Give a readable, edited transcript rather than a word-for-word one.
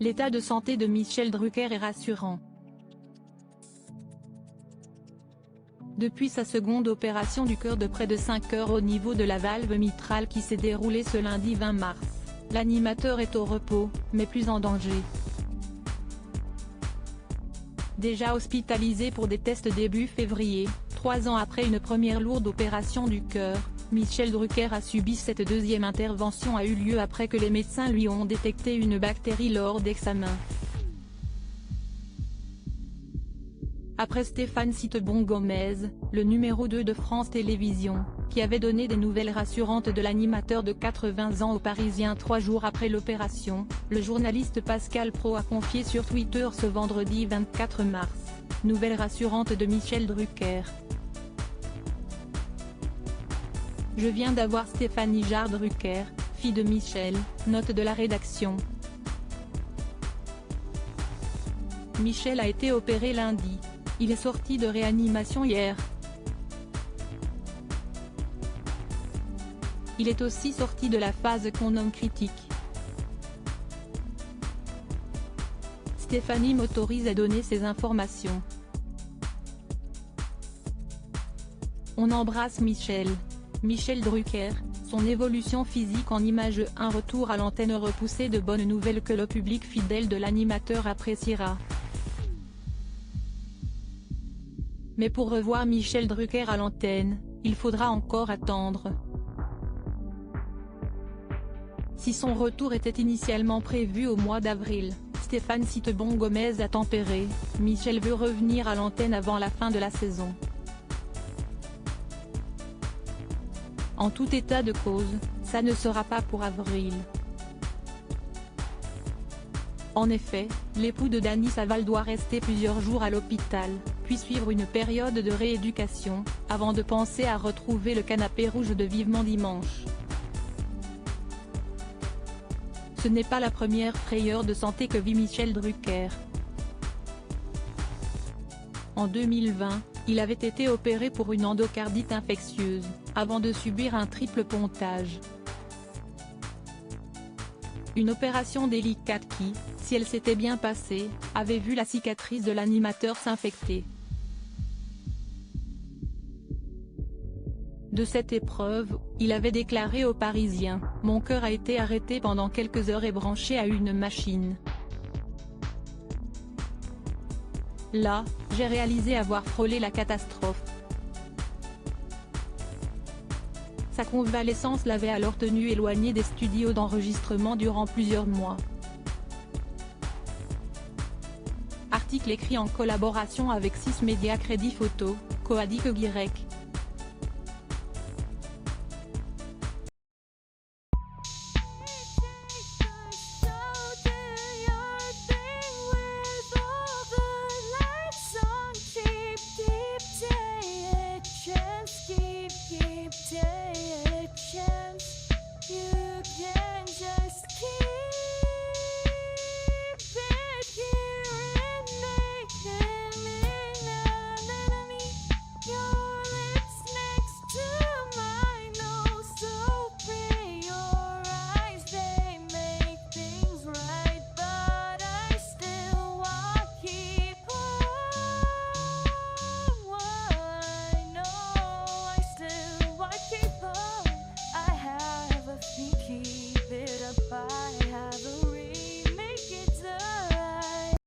L'état de santé de Michel Drucker est rassurant. Depuis sa seconde opération du cœur de près de 5 heures au niveau de la valve mitrale qui s'est déroulée ce lundi 20 mars, l'animateur est au repos, mais plus en danger. Déjà hospitalisé pour des tests début février, 3 ans après une première lourde opération du cœur, Michel Drucker a subi cette deuxième intervention a eu lieu après que les médecins lui ont détecté une bactérie lors d'examens. Après Stéphane Citebon-Gomez, le numéro 2 de France Télévisions, qui avait donné des nouvelles rassurantes de l'animateur de 80 ans aux Parisiens 3 jours après l'opération, le journaliste Pascal Praud a confié sur Twitter ce vendredi 24 mars, « Nouvelle rassurante de Michel Drucker. Je viens d'avoir Stéphanie Jarre Drucker, fille de Michel, note de la rédaction. Michel a été opéré lundi. Il est sorti de réanimation hier. Il est aussi sorti de la phase qu'on nomme critique. Stéphanie m'autorise à donner ces informations. On embrasse Michel. Michel Drucker, son évolution physique en image un retour à l'antenne repoussé de bonnes nouvelles que le public fidèle de l'animateur appréciera. Mais pour revoir Michel Drucker à l'antenne, il faudra encore attendre. Si son retour était initialement prévu au mois d'avril, Stéphane Citebon-Gomez a tempéré, Michel veut revenir à l'antenne avant la fin de la saison. En tout état de cause, ça ne sera pas pour avril. En effet, l'époux de Dany Saval doit rester plusieurs jours à l'hôpital, puis suivre une période de rééducation, avant de penser à retrouver le canapé rouge de Vivement Dimanche. Ce n'est pas la première frayeur de santé que vit Michel Drucker. En 2020, il avait été opéré pour une endocardite infectieuse, avant de subir un triple pontage. Une opération délicate qui, si elle s'était bien passée, avait vu la cicatrice de l'animateur s'infecter. De cette épreuve, il avait déclaré aux Parisiens, « Mon cœur a été arrêté pendant quelques heures et branché à une machine. Là, j'ai réalisé avoir frôlé la catastrophe. » Sa convalescence l'avait alors tenu éloigné des studios d'enregistrement durant plusieurs mois. Article écrit en collaboration avec 6 médias Crédit Photo, Coadic Y.